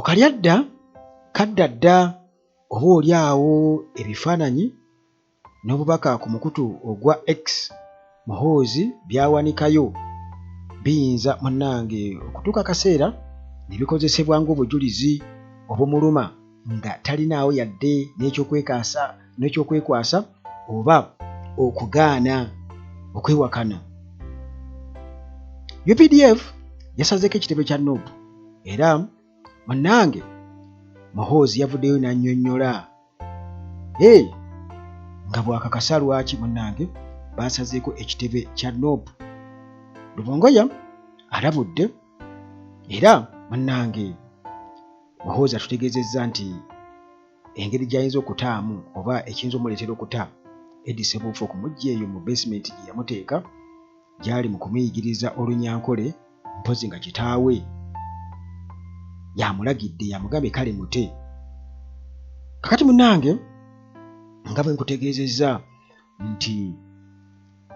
kalyadda kaddadda oba oli awo ebifaananyi n'obubaka ku mukutu ogwa X Muhoozi byawanikayo biyinza munnange okutuuka akaseera ne bikozesebwa ng'obujulizi obumuluma nga talinaawo yadde n'ekyokwekwasa oba okugaana okwewakana. UPDF yasazeeko ekitebe kya Nuupu era munnange Muhoozi yavuddeyo n'annyonnyola nga bw'akakasa lwaki munnange baasazeeko ekitebe kya Nuupu. Rubongoya alabudde era munnange Muhoozi atutegeezezza nti engeri gy'ayinza okutaamu oba ekiyinza omuleetera okuta Eddie Ssebuufu okumujja eyo mu basement gye yamuteeka gy'ali mu kumuyigiriza Olunyankole, mpozi nga kitaawe yamulagidde yamugambye kale mute. Kakati munnange nga bwe nkutegeezezza nti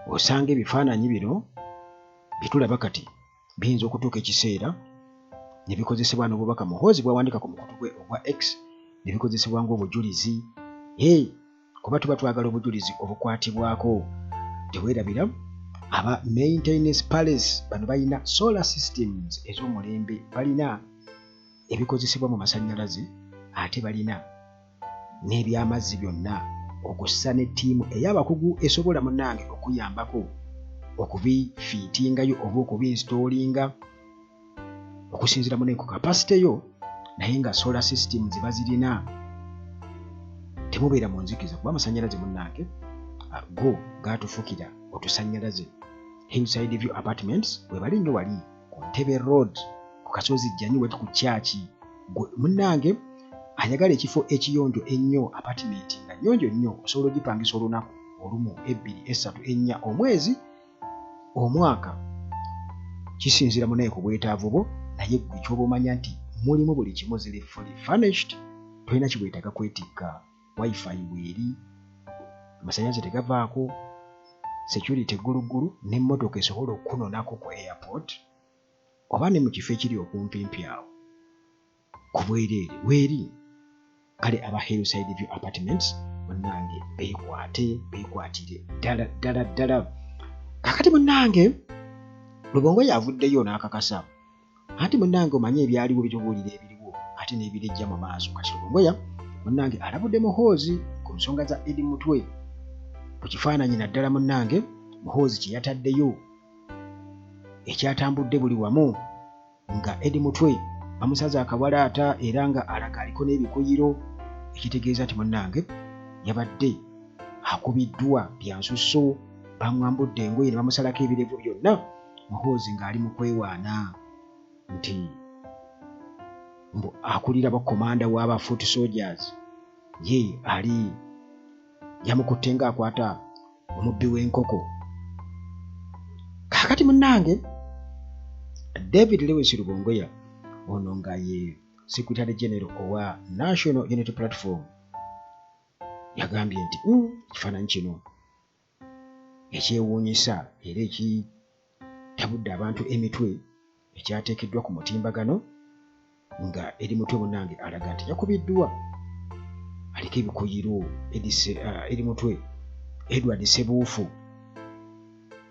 osanga ebifaananyi bino bitulaba kati biyinza okutuuka ekiseera ne bikozesebwa n'obubaka Muhoozi bw'awandiika ku mukutu gwe ogwa X ne bikozesebwa ng'obujulizi. Kuba tuba twagala obujulizi obukwatibwako. Teweerabira aba Maintenance Palace bano balina solar systems ez'omulembe, balina ebikozesebwa mu masannyalaze ate balina n'ebyamazzi byonna okussa ne ttiimu ey'abakugu esobola munnange okuyambako okubifiitingayo oba okubiinstoolinga okusinziira munnange ku kapasite yo, naye nga solar systems bazirina. Temubeera mu nzikiza kuba amasannyalaze munnange go gaatufukira otusannyalaze. Hillside View Apartments we bali nnyo wali ku Ntebe Road ku Kasozi Jjanyu wetu ku Kyaki. Munnange ayagala ekifo ekiyonjo ennyo apartment nga nnyonjo nnyo osobola ogipangisa olunaku olumu, ebbiri, essatu, ennya, omwezi, omwaka, kisinziira munaye ku bwetaavu bwo. Naye gwe ky'oba omanya nti mulimu buli kimu, ziri fully furnished, tolina kibwetaaga kwetikka. Wifi weeri, amasannyalaze tegavaako, security egguluggulu, n'emmotoka esobola okukunonako ku airport oba ne mu kifo ekiri okumpimpi awo ku bwereere weeri. Kale aba Hillside View Apartments munnange beekwatire ddala. Kakati munnange Lubongo yavuddeyo n'akakasa anti munnange omanye ebyaliwo bitubuulira ebiriwo ate n'ebirejja mu maaso. Kati Lubongoya munnange alabudde Muhoozi ku nsonga za Eddie Mutwe. Ku kifaananyi naddala munnange Muhoozi kye yataddeyo ekyatambudde buli wamu nga Eddie Mutwe bamusaze akawalaata era nga alaga aliko n'ebikuyiro, ekitegeeza nti munnange yabadde akubiddwa bya nsusso, bamwambudde engoye ne bamusalako ebirevu byonna. Muhoozi ng'ali mu kwewaana nti akulira bakomanda w'aba foot soldiers ye ali yamukutte ng'akwata omubbi w'enkoko. Kaakati munnange David Lewis Rubongoya ono nga ye Secretary General owa National Unity Platform yagambye nti ekifaananyi kino ekyewuunyisa era ekitabudde abantu emitwe ekyateekeddwa ku mutimbagano nga Eddie Mutwe munnange alaga nti yakubiddwa aliko ebikuyiro. Eddie Mutwe Edward Ssebuufu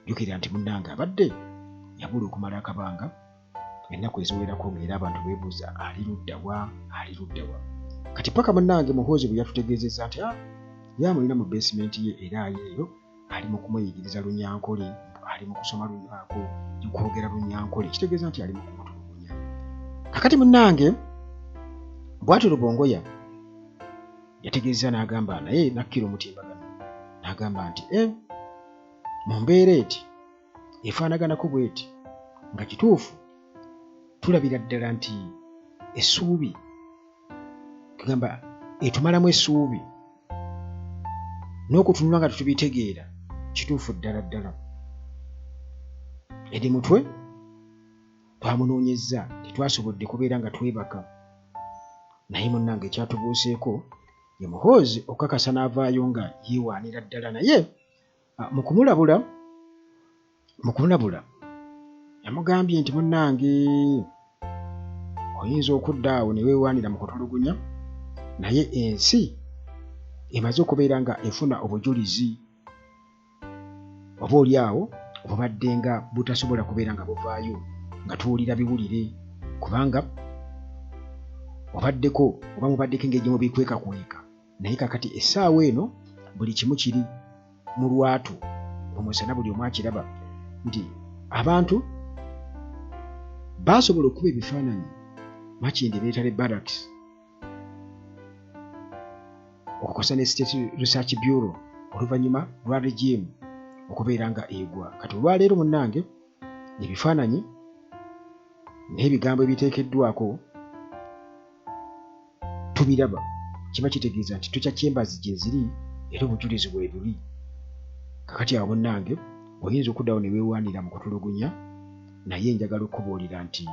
jjukira nti munnange abadde yabula okumala akabanga ennaku eziwerako ng'era abantu beebuuza ali ludda wa. Kati paka munnange Muhoozi bwe yatutegeezezza nti yamulina mu basement ye era ayeeyo ali mu kumuyigiriza Lunyankole, ali mu kusoma kwogera Lunyankole, kitegeeza nti ali mu kumutulugunya. Kakati munnange bw'atyo Lubongoya yategeeza n'agamba naye nakkira omutimbagano n'agamba nti mu mbeera eti efaanaganako bw'eti nga kituufu tulabira ddala nti essuubi tugamba etumalamu essuubi n'okutunula nga tetubitegeera kituufu ddala. Eddie Mutwe twamunoonyezza tetwasobodde kubeera nga twebaka, naye munnange ekyatubuuseeko ye Muhoozi okakasa n'avaayo nga yeewaanira ddala. Naye mu kumulabula yamugambye nti munnange oyinza okudda awo ne weewaanira mu kutulugunya naye ensi emaze okubeera nga efuna obujulizi oba oli awo obubadde nga butasobola kubeera nga buvaayo nga tuwulira biwulire kubanga obaddeko oba mubaddeko engeri gye mubikwekakweka naye kakati essaawa eno buli kimu kiri mu lwatu omusana buli omu akiraba nti abantu baasobola okuba ebifaananyi Makindye Military Barracks okukosa ne State Research Bureau oluvannyuma lwa regime okubeera nga egwa kati olwaleero munnange ebifaananyi n'ebigambo ebiteekeddwako tubiraba kiba kitegeeza nti tukyakyembazi gye ziri era obujulizi bwe buli kakati awo munnange oyinza okuddawo ne weewaanira mu kutulugunya naye njagala okubuulira nti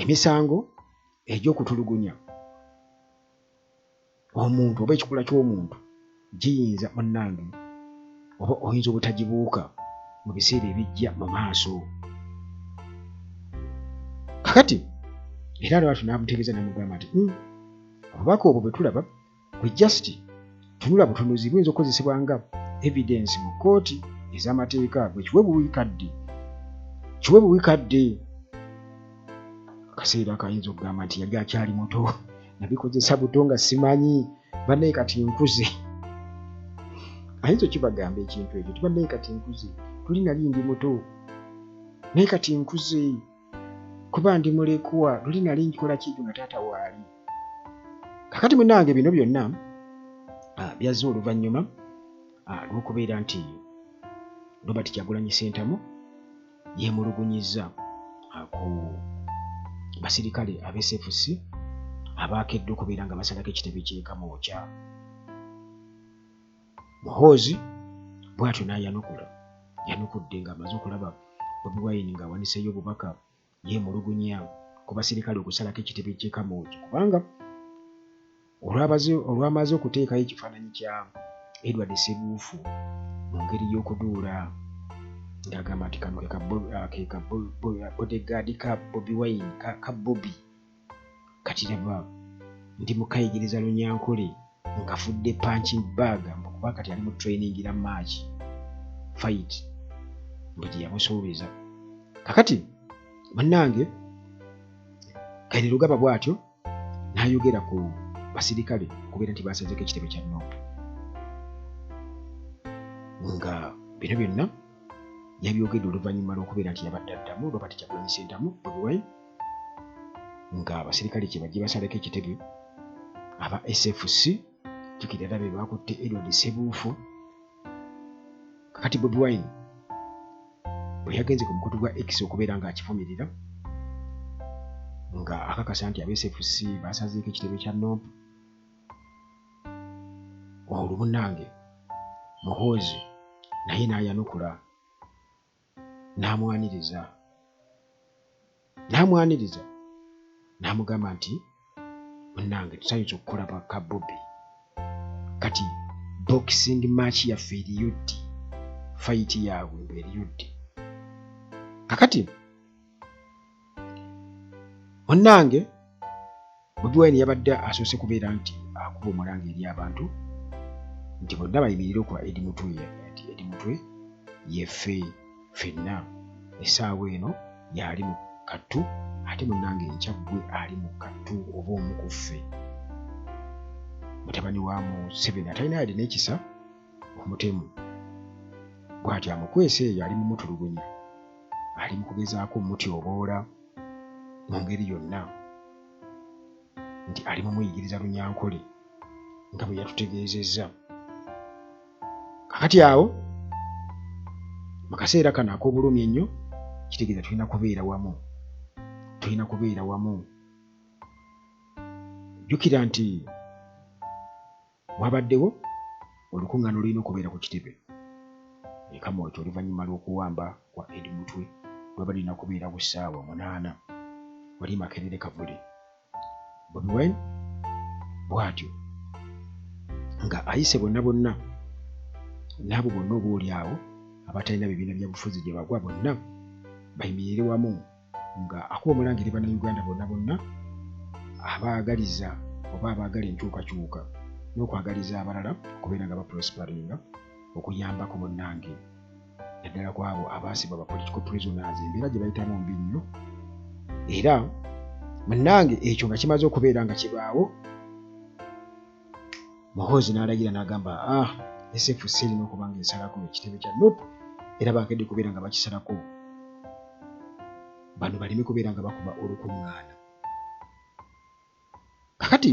emisango egy'okutulugunya omuntu oba ekikula ky'omuntu giyinza munnange oba oyinza obutagibuuka mu biseera ebijja mu maaso kakati era lwatu n'amutegeeza n'amugamba nti obubaka obwo bwe tulaba bwe just tunula butunuzi buyinza okukozesebwa nga evidence mu kkooti ez'amateeka bwe kiwe buwikadde akaseera akayinza okugamba nti yali akyali muto nabikozesa buto nga simanyi bannaye kati nkuze ayinza okibagamba ekintu ekyo tibannaye kati nkuze tuli nali ndi muto naye kati nkuze kuba ndi mulekwa luli nali nkikola kintu nga taata waali kakati munnange bino byonna byazze oluvannyuma lw'okubeera nti Robert Kyagulanyi Ssentamu yeemulugunyizza ku basirikale ab'SFC abaakedde okubeera nga basalako ekitebe ky'e Kamwokya. Muhoozi bw'atyo yanukudde ng'amaze okulaba Bobi Wine ng'awaniseeyo obubaka yeemulugunya ku basirikale okusalako ekitebe ky'e Kamwokya kubanga olwamaze okuteekayo ekifaananyi kya Edward Ssebuufu mu ngeri y'okuduula ng'agamba nti kano ke ka bodyguard ka Bobi Wine ka Bobi kati laba ndi mukayigiriza Lunyankole ng'afudde punching bag kuba kati ali mu training ra match fight bwe yamusuubiza kakati bannange Kayini Lugaba bw'atyo n'ayogera ku basirikale okubeera nti baasazeko ekitebe kya NOP nga bino byonna yabyogedde oluvannyuma lw'okubeera nti yabadde addamu Robert Kyagulanyi Ssentamu Bobi Wine nga abasirikale kye bajje basaleko ekitebe aba SFC tukirira be bakutte Edward Ssebuufu kakati Bobi Wine bwe yagenze ku mukutu gwa X okubeera ng'akifumirira nga akakasa nti aba SFC basazeeko ekitebe kya NOP olwo munnange Muhoozi naye n'ayanukula n'amwaniriza n'amugamba nti munnange tusanyusa okukola baka Bobi kati boxing match yaffe eriyo ddi fight yaabwe eriyo ddi kakati munnange Bobi Wine yabadde asoose kubeera nti akuba omulanga eri abantu nti bonna bayimirire okuba Edi Mutwe yeffe ffenna essaawa eno yali mu kattu ate munnange enkyagwe ali mu kattu oba omu ku ffe mutabani wa Museveni atalina yadde n'ekisa omutemu bw'atyo amukwese eyo ali mu mutulugunya ali mu kugezaako mutyoboola mu ngeri yonna nti ali mu muyigiriza Lunyankole nga bwe yatutegeezezza kakati awo mu kaseera kano ak'obulumi ennyo kitegeeza tulina kubeera wamu jjukira nti wabaddewo olukuŋŋaana olulina okubeera ku kitebe e Kamwokya oluvannyuma lw'okuwamba kwa Edi Mutwe lwaba lulina kubeera ku ssaawa 8 wali Makerere Kavule Bobi Wine bw'atyo nga ayise bonna n'abo bonna oba oli awo abatalina bibiina bya bufuzi gye bagwa bonna bayimirire wamu nga akuba Omulangira Bannayuganda bonna abaagaliza oba abaagala enkyukakyuka n'okwagaliza abalala okubeera nga baprosparinga okuyambako munnange naddala ku abo abaasibwa ba political prisoners embeera gye bayitamu mbi nnyo era munnange ekyo nga kimaze okubeera nga kibaawo Muhoozi n'alagira n'agamba SFC erina okuba nga esalako ekitebe kya NUP era baakedde kubeera nga bakisalako bano baleme kubeera nga bakuba olukuŋŋaana. Kakati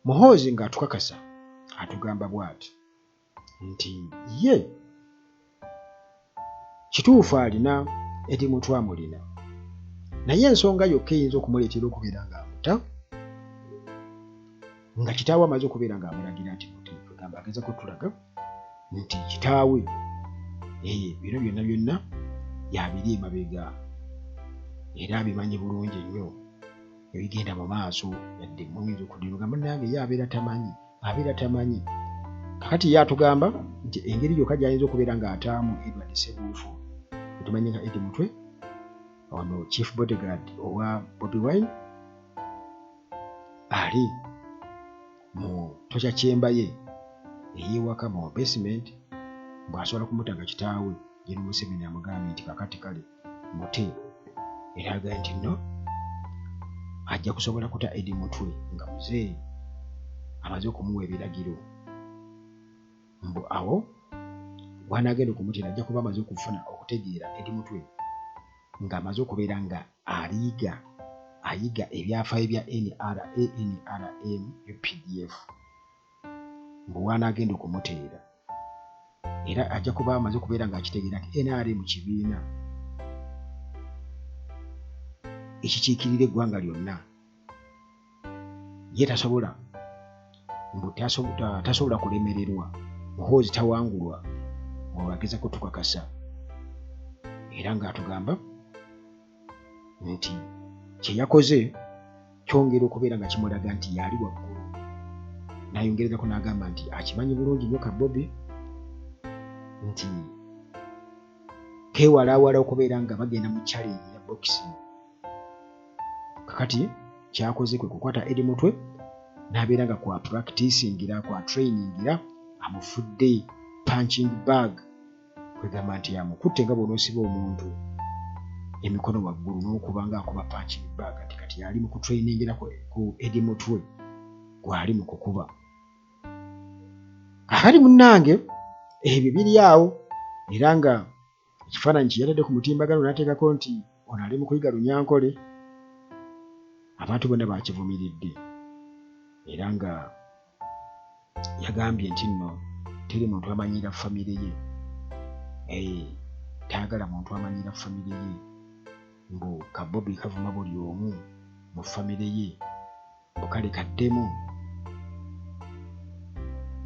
Muhoozi ng'atukakasa atugamba bw'ati nti ye kituufu alina Eddie Mutwe amulina naye ensonga yokka eyinza okumuleetera okubeera ng'amuta nga kitaawe amaze okubeera ng'amulagira nti tugamba ageza kutulaga nti kitaawe bino byonna yabiri emabega era abimanyi bulungi nnyo ebigenda mu maaso yadde muyinza okudinuga munnange ye abeera tamanyi kakati ye atugamba nti engeri yokka gy'ayinza okubeera ng'ataamu Edward Ssebuufu tumanyi nga Eddie Mutwe ono chief bodyguard owa Bobi Wine ali mu tocha chamber ye ey'ewaka mu basement bw'asobola kumutanga kitaawe General Museveni amugambye nti kakati kale mute eraga nti nno ajja kusobola kuta Eddie Mutwe nga muzeeyi amaze okumuwa ebiragiro mbu awo bw'anaagenda okumutera ajja kuba amaze okufuna okutegeera Eddie Mutwe ng'amaze okubeera nga ayiga ebyafaayo bya NRM UPDF mbu bw'anaagenda okumuteera era ajja kuba amaze okubeera ng'akitegeera nti NRM kibiina ekikiikirira eggwanga lyonna ye tasobola kulemererwa Muhoozi tawangulwa ng'ageza kutukakasa era ng'atugamba nti kye yakoze kyongera okubeera nga kimulaga nti yali waggulu n'ayongerezako n'agamba nti akimanyi bulungi nnyo Kabobi nti keewalaawala okubeera nga bagenda mu challenge ya boxing kakati kyakoze kwe kukwata Eddie Mutwe n'abeera nga kwa practicingira kwa trainingira amufudde punching bag kwegamba nti yamukutte nga bw'onoosiba omuntu emikono waggulu n'okuba ng'akuba punching bag nti kati yali mu kutrainingira ku Eddie Mutwe gwali mu kukuba kakati munnange ebyo biri awo era nga ekifaananyi kiyatadde ku mutimbagano n'ateekako nti ono ali mu kuyiga Lunyankole abantu bonna baakivumiridde era nga yagambye nti nno teri muntu amanyira famire ye tayagala muntu amanyira famire ye mbu Kabobi kavuma buli omu mu famire ye mbu kale kaddemu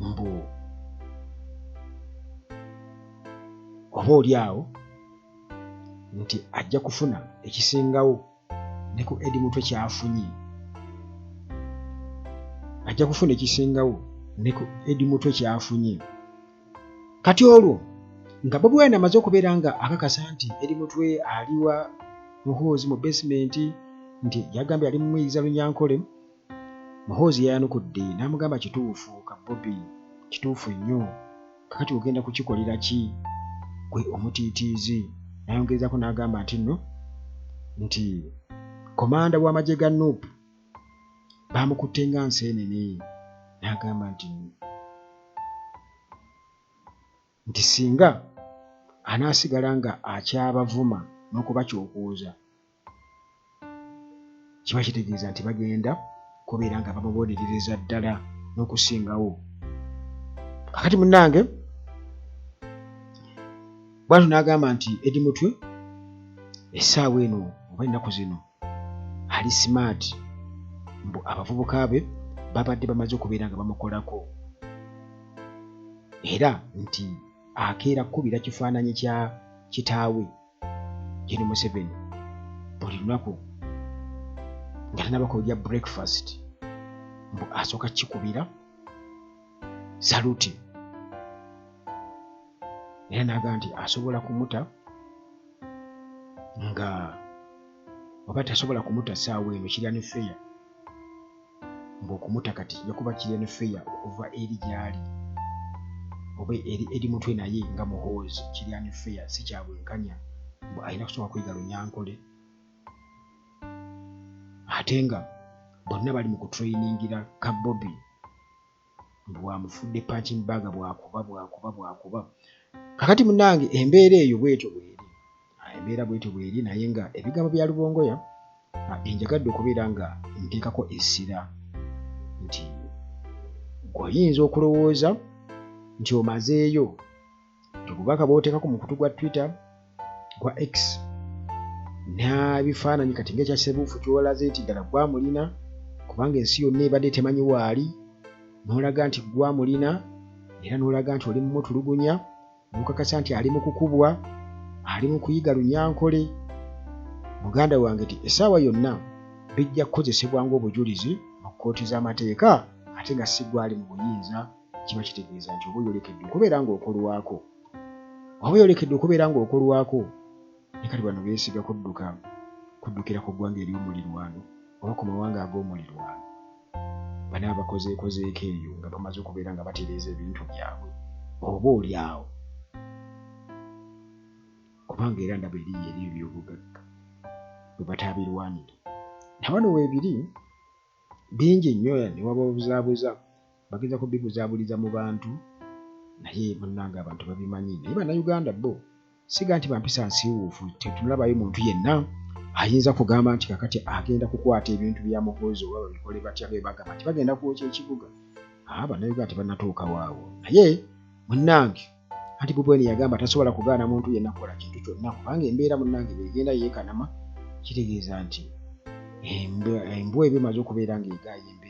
mbu oba oli awo nti ajja kufuna ekisingawo ne ku Eddie Mutwe kyafunye ajja kufuna ekisingawo ne ku Eddie Mutwe kyafunye kati olwo nga Bobi Wine amaze okubeera nga akakasa nti Eddie Mutwe aliwa Muhoozi mu basement nti yagambye ali mu muyigiza Lunyankole Muhoozi yayanukudde n'amugamba kituufu Kabobi kituufu nnyo kakati ogenda kukikolera ki gwe omutiitiizi n'ayongerezako n'agamba nti nno nti komanda w'amagye ga NUP baamukutte nga nseenene n'agamba nti singa anaasigala nga akyabavuma n'okubakyokooza kiba kitegeeza nti bagenda kubeera nga bamubonerereza ddala n'okusingawo kakati munnange bwatu n'agamba nti Eddie Mutwe essaawa eno oba ennaku zino ali smart mbu abavubuka be babadde bamaze okubeera nga bamukolako era nti akeera kkubira kifaananyi kya kitaawe General Museveni buli lunaku nga tanabakojja breakfast mbu asooka kikubira saluti era n'agamba nti asobola kumuta nga oba tasobola kumuta ssaawa eno kirya ne feya ng'okumuta kati yakuba kirya ne feya okuva eri gy'ali oba eri mutwe naye nga muhoozi kirya ne feya si kya bwenkanya mbu alina kusooka kuyiga Lunyankole ate nga bonna bali mu kutrayiningira Kabobi mbu wamufudde punching bag bwakuba kakati munnange embeera eyo bwetyo bweri naye nga ebigambo bya Lubongoya enjagadde okubeera nga nteekako essira nti oyinza okulowooza nti omazeeyo obubaka bw'oteekako mu kutu gwa Twitter gwa X n'ebifaananyi kati ng'ekya Ssebuufu ky'olaze nti ddala gwamulina kubanga ensi yonna ebadde temanyi waali n'olaga nti gwamulina era n'olaga nti oli mu mutulugunya n'okakasa nti ali mu kukubwa ali mu kuyiga Lunyankole muganda wange nti essaawa yonna bijja kukozesebwa ng'obujulizi mu kkooti z'amateeka ate nga si gwali mu buyinza kiba kitegeeza nti oba oyolekedde okubeera ng'okolwako ne kati bano beesiga kuddukira ku ggwanga ery'omulirwano oba ku mawanga ag'omulirwano bana abakozeekozeeko eyo nga bamaze okubeera nga batereeza ebintu byabwe oba oli awo kubanga era ndaba eriyo eby'obugagga bwe bataabirwanira na wano weebiri bingi nnyo ne waba obuzaabuza bageza kubibuzaabuliza mu bantu naye munnange abantu babimanyi naye bannayuganda bo siga nti bampisa nsiiwuufu tetulabayo muntu yenna ayinza kugamba nti kakati agenda kukwata ebintu bya muhoozi oba babikole batya be bagamba nti bagenda kwokya ekibuga bannayuganda tebannatuuka waawo naye munnange anti Bubweni yagamba tasobola kugaana muntu yenna kukola kintu kyonna kubanga embeera munnange bwegenda yeekanama kitegeeza nti embwa eba emaze okubeera ng'egaayo